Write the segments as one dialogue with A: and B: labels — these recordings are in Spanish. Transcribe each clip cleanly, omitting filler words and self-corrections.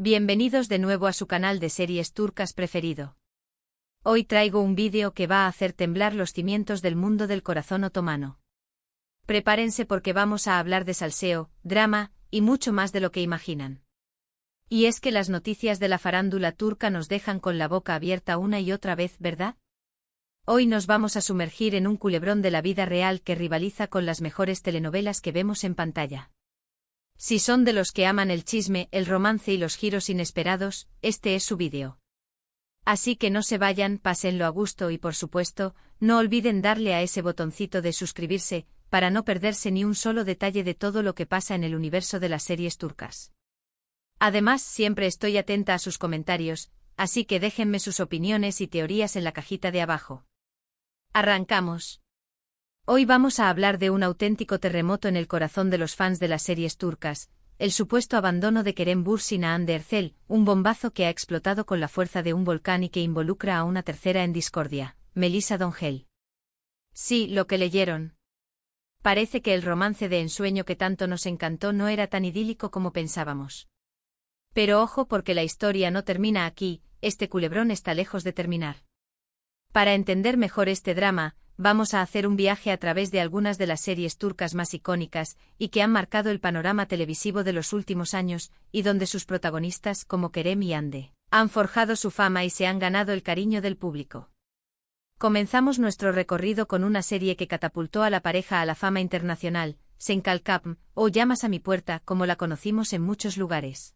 A: Bienvenidos de nuevo a su canal de series turcas preferido. Hoy traigo un vídeo que va a hacer temblar los cimientos del mundo del corazón otomano. Prepárense porque vamos a hablar de salseo, drama, y mucho más de lo que imaginan. Y es que las noticias de la farándula turca nos dejan con la boca abierta una y otra vez, ¿verdad? Hoy nos vamos a sumergir en un culebrón de la vida real que rivaliza con las mejores telenovelas que vemos en pantalla. Si son de los que aman el chisme, el romance y los giros inesperados, este es su vídeo. Así que no se vayan, pásenlo a gusto y por supuesto, no olviden darle a ese botoncito de suscribirse, para no perderse ni un solo detalle de todo lo que pasa en el universo de las series turcas. Además, siempre estoy atenta a sus comentarios, así que déjenme sus opiniones y teorías en la cajita de abajo. ¡Arrancamos! Hoy vamos a hablar de un auténtico terremoto en el corazón de los fans de las series turcas, el supuesto abandono de Kerem Bürsin de Ercel, un bombazo que ha explotado con la fuerza de un volcán y que involucra a una tercera en discordia, Melisa Dongel. Sí, lo que leyeron. Parece que el romance de ensueño que tanto nos encantó no era tan idílico como pensábamos. Pero ojo porque la historia no termina aquí, este culebrón está lejos de terminar. Para entender mejor este drama, vamos a hacer un viaje a través de algunas de las series turcas más icónicas y que han marcado el panorama televisivo de los últimos años, y donde sus protagonistas, como Kerem y Hande, han forjado su fama y se han ganado el cariño del público. Comenzamos nuestro recorrido con una serie que catapultó a la pareja a la fama internacional, Senkalkapm, o Llamas a mi puerta, como la conocimos en muchos lugares.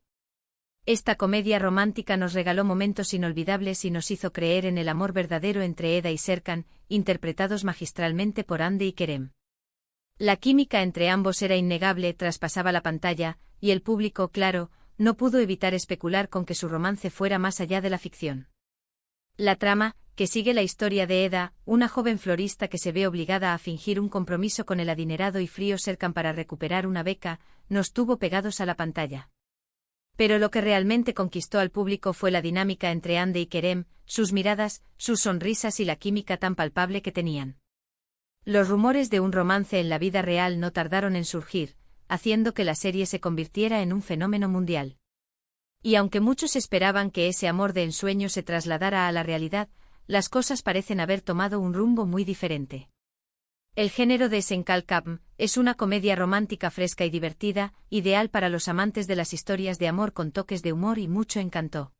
A: Esta comedia romántica nos regaló momentos inolvidables y nos hizo creer en el amor verdadero entre Eda y Serkan, interpretados magistralmente por Hande y Kerem. La química entre ambos era innegable, traspasaba la pantalla, y el público, claro, no pudo evitar especular con que su romance fuera más allá de la ficción. La trama, que sigue la historia de Eda, una joven florista que se ve obligada a fingir un compromiso con el adinerado y frío Serkan para recuperar una beca, nos tuvo pegados a la pantalla. Pero lo que realmente conquistó al público fue la dinámica entre Hande y Kerem, sus miradas, sus sonrisas y la química tan palpable que tenían. Los rumores de un romance en la vida real no tardaron en surgir, haciendo que la serie se convirtiera en un fenómeno mundial. Y aunque muchos esperaban que ese amor de ensueño se trasladara a la realidad, las cosas parecen haber tomado un rumbo muy diferente. El género de Senkalkapm es una comedia romántica fresca y divertida, ideal para los amantes de las historias de amor con toques de humor y mucho encanto.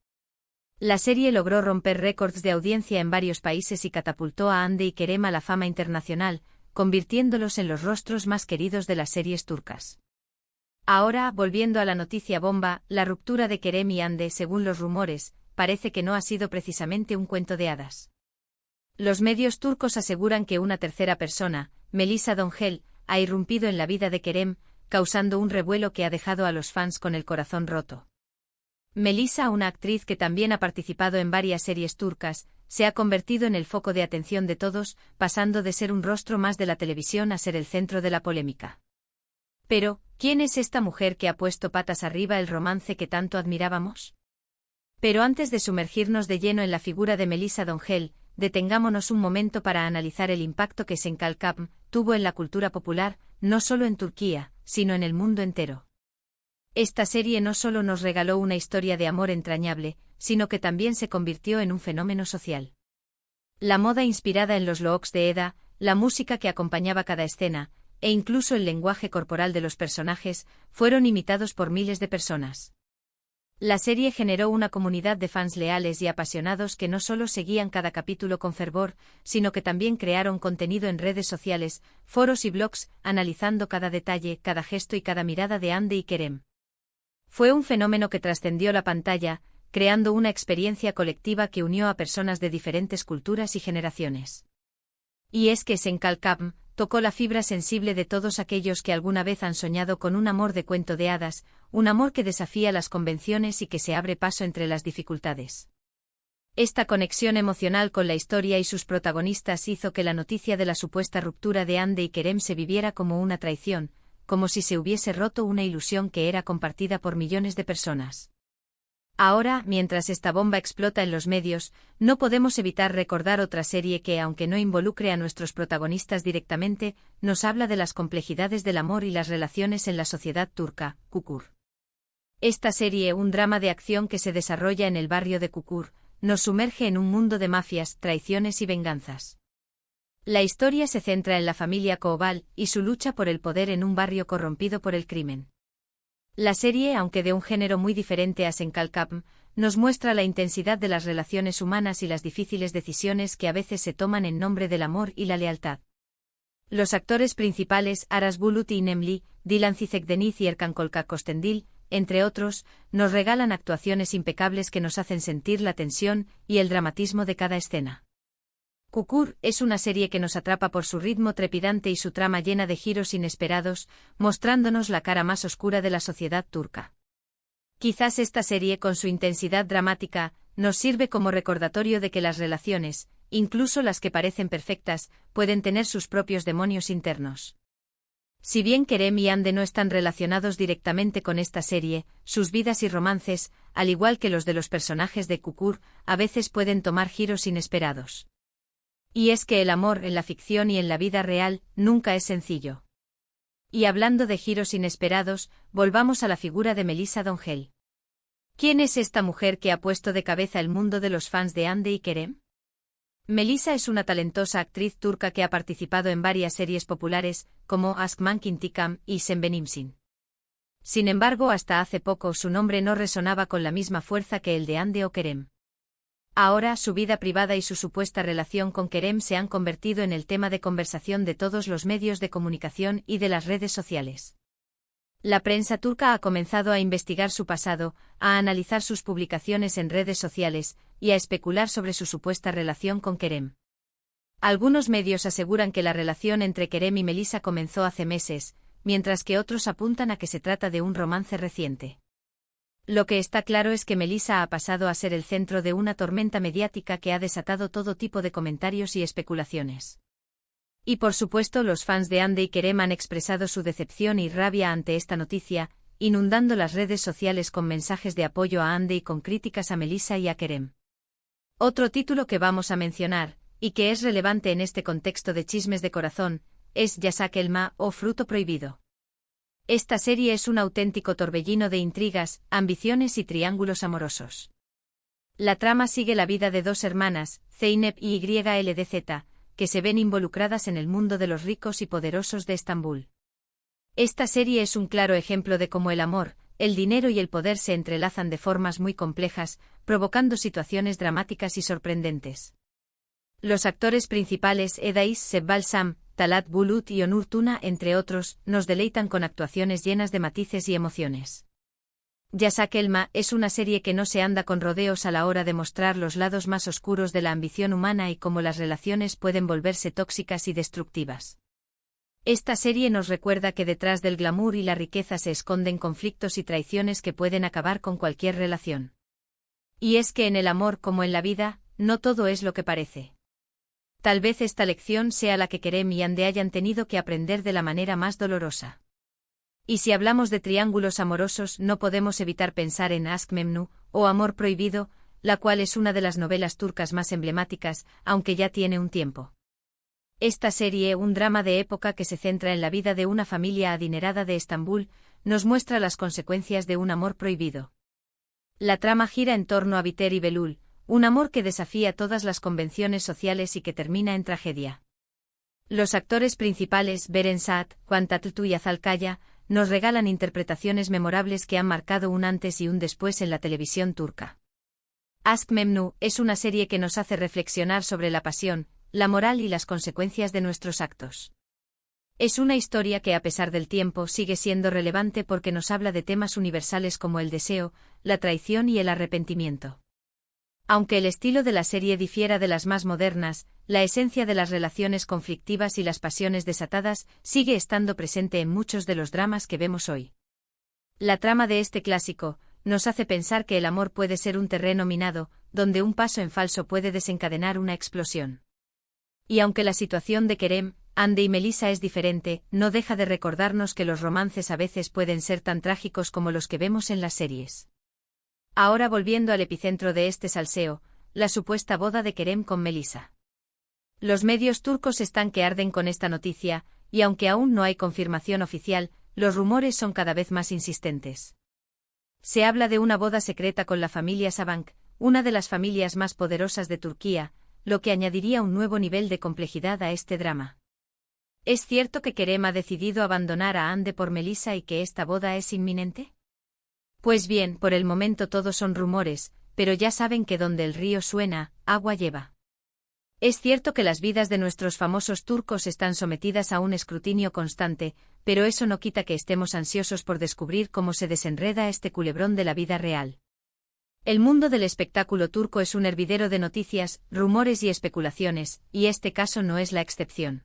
A: La serie logró romper récords de audiencia en varios países y catapultó a Hande y Kerem a la fama internacional, convirtiéndolos en los rostros más queridos de las series turcas. Ahora, volviendo a la noticia bomba, la ruptura de Kerem y Hande, según los rumores, parece que no ha sido precisamente un cuento de hadas. Los medios turcos aseguran que una tercera persona, Melisa Dongel, ha irrumpido en la vida de Kerem, causando un revuelo que ha dejado a los fans con el corazón roto. Melisa, una actriz que también ha participado en varias series turcas, se ha convertido en el foco de atención de todos, pasando de ser un rostro más de la televisión a ser el centro de la polémica. Pero, ¿quién es esta mujer que ha puesto patas arriba el romance que tanto admirábamos? Pero antes de sumergirnos de lleno en la figura de Melisa Dongel, detengámonos un momento para analizar el impacto que Senkalkapm tuvo en la cultura popular, no solo en Turquía, sino en el mundo entero. Esta serie no solo nos regaló una historia de amor entrañable, sino que también se convirtió en un fenómeno social. La moda inspirada en los looks de Eda, la música que acompañaba cada escena, e incluso el lenguaje corporal de los personajes, fueron imitados por miles de personas. La serie generó una comunidad de fans leales y apasionados que no solo seguían cada capítulo con fervor, sino que también crearon contenido en redes sociales, foros y blogs, analizando cada detalle, cada gesto y cada mirada de Hande y Kerem. Fue un fenómeno que trascendió la pantalla, creando una experiencia colectiva que unió a personas de diferentes culturas y generaciones. Y es que Senkalkapm tocó la fibra sensible de todos aquellos que alguna vez han soñado con un amor de cuento de hadas, un amor que desafía las convenciones y que se abre paso entre las dificultades. Esta conexión emocional con la historia y sus protagonistas hizo que la noticia de la supuesta ruptura de Hande y Kerem se viviera como una traición, como si se hubiese roto una ilusión que era compartida por millones de personas. Ahora, mientras esta bomba explota en los medios, no podemos evitar recordar otra serie que, aunque no involucre a nuestros protagonistas directamente, nos habla de las complejidades del amor y las relaciones en la sociedad turca, Çukur. Esta serie, un drama de acción que se desarrolla en el barrio de Kukur, nos sumerge en un mundo de mafias, traiciones y venganzas. La historia se centra en la familia Koval y su lucha por el poder en un barrio corrompido por el crimen. La serie, aunque de un género muy diferente a Senkalkam, nos muestra la intensidad de las relaciones humanas y las difíciles decisiones que a veces se toman en nombre del amor y la lealtad. Los actores principales, Aras Bulut y Nemli, Dilan Cizekdeniz y Erkan Kolka-Kostendil, entre otros, nos regalan actuaciones impecables que nos hacen sentir la tensión y el dramatismo de cada escena. Kukur es una serie que nos atrapa por su ritmo trepidante y su trama llena de giros inesperados, mostrándonos la cara más oscura de la sociedad turca. Quizás esta serie, con su intensidad dramática, nos sirve como recordatorio de que las relaciones, incluso las que parecen perfectas, pueden tener sus propios demonios internos. Si bien Kerem y Hande no están relacionados directamente con esta serie, sus vidas y romances, al igual que los de los personajes de Kukur, a veces pueden tomar giros inesperados. Y es que el amor en la ficción y en la vida real nunca es sencillo. Y hablando de giros inesperados, volvamos a la figura de Melisa Dongel. ¿Quién es esta mujer que ha puesto de cabeza el mundo de los fans de Hande y Kerem? Melisa es una talentosa actriz turca que ha participado en varias series populares, como Aşk Intikam y Sen Benimsin. Sin embargo, hasta hace poco su nombre no resonaba con la misma fuerza que el de Hande o Kerem. Ahora, su vida privada y su supuesta relación con Kerem se han convertido en el tema de conversación de todos los medios de comunicación y de las redes sociales. La prensa turca ha comenzado a investigar su pasado, a analizar sus publicaciones en redes sociales, y a especular sobre su supuesta relación con Kerem. Algunos medios aseguran que la relación entre Kerem y Melisa comenzó hace meses, mientras que otros apuntan a que se trata de un romance reciente. Lo que está claro es que Melisa ha pasado a ser el centro de una tormenta mediática que ha desatado todo tipo de comentarios y especulaciones. Y por supuesto, los fans de Hande y Kerem han expresado su decepción y rabia ante esta noticia, inundando las redes sociales con mensajes de apoyo a Hande y con críticas a Melisa y a Kerem. Otro título que vamos a mencionar, y que es relevante en este contexto de chismes de corazón, es Yasak Elma o Fruto Prohibido. Esta serie es un auténtico torbellino de intrigas, ambiciones y triángulos amorosos. La trama sigue la vida de dos hermanas, Zeynep y YLDZ, que se ven involucradas en el mundo de los ricos y poderosos de Estambul. Esta serie es un claro ejemplo de cómo el amor, el dinero y el poder se entrelazan de formas muy complejas, provocando situaciones dramáticas y sorprendentes. Los actores principales Edais Sebbalsam, Talat Bulut y Onur Tuna, entre otros, nos deleitan con actuaciones llenas de matices y emociones. Yasak Elma es una serie que no se anda con rodeos a la hora de mostrar los lados más oscuros de la ambición humana y cómo las relaciones pueden volverse tóxicas y destructivas. Esta serie nos recuerda que detrás del glamour y la riqueza se esconden conflictos y traiciones que pueden acabar con cualquier relación. Y es que en el amor, como en la vida, no todo es lo que parece. Tal vez esta lección sea la que Kerem y Hande hayan tenido que aprender de la manera más dolorosa. Y si hablamos de triángulos amorosos, no podemos evitar pensar en Aşk Memnu, o Amor Prohibido, la cual es una de las novelas turcas más emblemáticas, aunque ya tiene un tiempo. Esta serie, un drama de época que se centra en la vida de una familia adinerada de Estambul, nos muestra las consecuencias de un amor prohibido. La trama gira en torno a Biter y Belul, un amor que desafía todas las convenciones sociales y que termina en tragedia. Los actores principales, Beren Saat, Kuantatltu y Azalkaya, nos regalan interpretaciones memorables que han marcado un antes y un después en la televisión turca. Aşk Memnu es una serie que nos hace reflexionar sobre la pasión, la moral y las consecuencias de nuestros actos. Es una historia que a pesar del tiempo sigue siendo relevante porque nos habla de temas universales como el deseo, la traición y el arrepentimiento. Aunque el estilo de la serie difiera de las más modernas, la esencia de las relaciones conflictivas y las pasiones desatadas sigue estando presente en muchos de los dramas que vemos hoy. La trama de este clásico nos hace pensar que el amor puede ser un terreno minado, donde un paso en falso puede desencadenar una explosión. Y aunque la situación de Kerem, Hande y Melisa es diferente, no deja de recordarnos que los romances a veces pueden ser tan trágicos como los que vemos en las series. Ahora volviendo al epicentro de este salseo, la supuesta boda de Kerem con Melisa. Los medios turcos están que arden con esta noticia, y aunque aún no hay confirmación oficial, los rumores son cada vez más insistentes. Se habla de una boda secreta con la familia Sabank, una de las familias más poderosas de Turquía, lo que añadiría un nuevo nivel de complejidad a este drama. ¿Es cierto que Kerem ha decidido abandonar a Hande por Melisa y que esta boda es inminente? Pues bien, por el momento todos son rumores, pero ya saben que donde el río suena, agua lleva. Es cierto que las vidas de nuestros famosos turcos están sometidas a un escrutinio constante, pero eso no quita que estemos ansiosos por descubrir cómo se desenreda este culebrón de la vida real. El mundo del espectáculo turco es un hervidero de noticias, rumores y especulaciones, y este caso no es la excepción.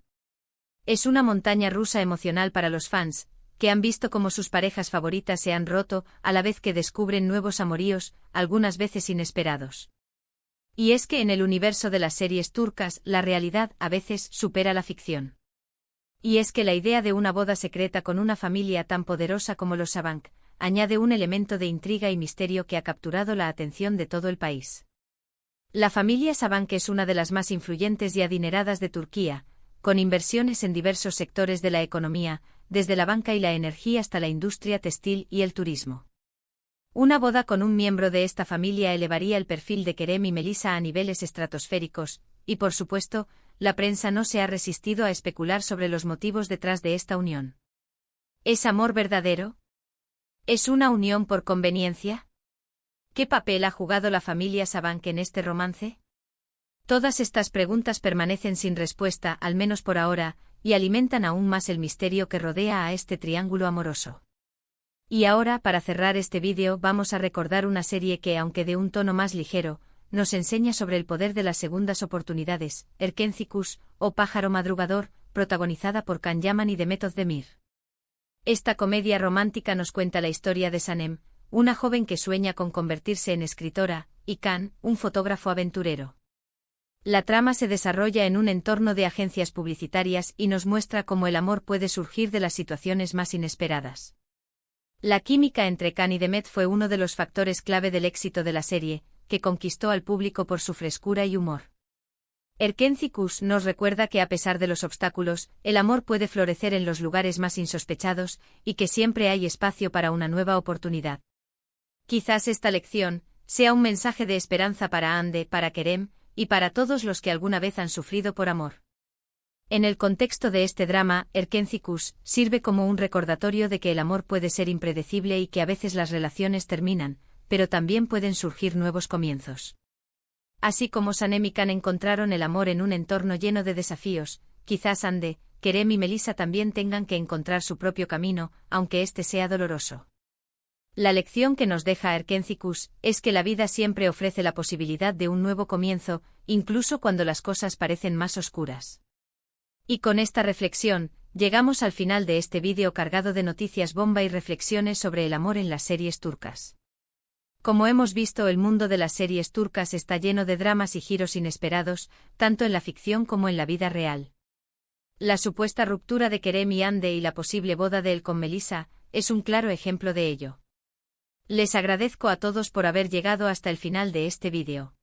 A: Es una montaña rusa emocional para los fans, que han visto cómo sus parejas favoritas se han roto, a la vez que descubren nuevos amoríos, algunas veces inesperados. Y es que en el universo de las series turcas, la realidad a veces supera la ficción. Y es que la idea de una boda secreta con una familia tan poderosa como los Sabank, añade un elemento de intriga y misterio que ha capturado la atención de todo el país. La familia Sabank es una de las más influyentes y adineradas de Turquía, con inversiones en diversos sectores de la economía, desde la banca y la energía hasta la industria textil y el turismo. Una boda con un miembro de esta familia elevaría el perfil de Kerem y Melisa a niveles estratosféricos, y por supuesto, la prensa no se ha resistido a especular sobre los motivos detrás de esta unión. ¿Es amor verdadero? ¿Es una unión por conveniencia? ¿Qué papel ha jugado la familia Sabank en este romance? Todas estas preguntas permanecen sin respuesta, al menos por ahora, y alimentan aún más el misterio que rodea a este triángulo amoroso. Y ahora, para cerrar este vídeo, vamos a recordar una serie que, aunque de un tono más ligero, nos enseña sobre el poder de las segundas oportunidades, Erkenci Kuş, o Pájaro Madrugador, protagonizada por Can Yaman y Demet Özdemir. Esta comedia romántica nos cuenta la historia de Sanem, una joven que sueña con convertirse en escritora, y Can, un fotógrafo aventurero. La trama se desarrolla en un entorno de agencias publicitarias y nos muestra cómo el amor puede surgir de las situaciones más inesperadas. La química entre Can y Demet fue uno de los factores clave del éxito de la serie, que conquistó al público por su frescura y humor. Erkenci Kuş nos recuerda que a pesar de los obstáculos, el amor puede florecer en los lugares más insospechados, y que siempre hay espacio para una nueva oportunidad. Quizás esta lección sea un mensaje de esperanza para Hande, para Kerem, y para todos los que alguna vez han sufrido por amor. En el contexto de este drama, Erkenci Kuş sirve como un recordatorio de que el amor puede ser impredecible y que a veces las relaciones terminan, pero también pueden surgir nuevos comienzos. Así como Sanem y Can encontraron el amor en un entorno lleno de desafíos, quizás Hande, Kerem y Melisa también tengan que encontrar su propio camino, aunque este sea doloroso. La lección que nos deja Erkenci Kuş es que la vida siempre ofrece la posibilidad de un nuevo comienzo, incluso cuando las cosas parecen más oscuras. Y con esta reflexión, llegamos al final de este vídeo cargado de noticias bomba y reflexiones sobre el amor en las series turcas. Como hemos visto, el mundo de las series turcas está lleno de dramas y giros inesperados, tanto en la ficción como en la vida real. La supuesta ruptura de Kerem y Hande y la posible boda de él con Melisa es un claro ejemplo de ello. Les agradezco a todos por haber llegado hasta el final de este vídeo.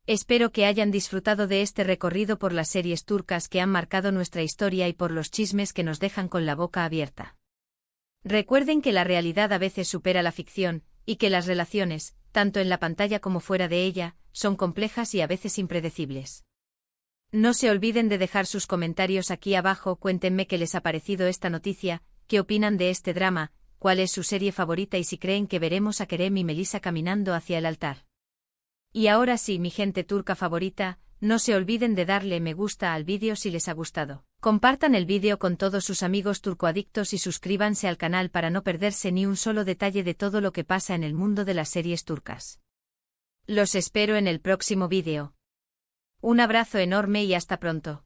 A: Espero que hayan disfrutado de este recorrido por las series turcas que han marcado nuestra historia y por los chismes que nos dejan con la boca abierta. Recuerden que la realidad a veces supera la ficción, y que las relaciones, tanto en la pantalla como fuera de ella, son complejas y a veces impredecibles. No se olviden de dejar sus comentarios aquí abajo, cuéntenme qué les ha parecido esta noticia, qué opinan de este drama, cuál es su serie favorita y si creen que veremos a Kerem y Melisa caminando hacia el altar. Y ahora sí, mi gente turca favorita, no se olviden de darle me gusta al vídeo si les ha gustado. Compartan el vídeo con todos sus amigos turcoadictos y suscríbanse al canal para no perderse ni un solo detalle de todo lo que pasa en el mundo de las series turcas. Los espero en el próximo vídeo. Un abrazo enorme y hasta pronto.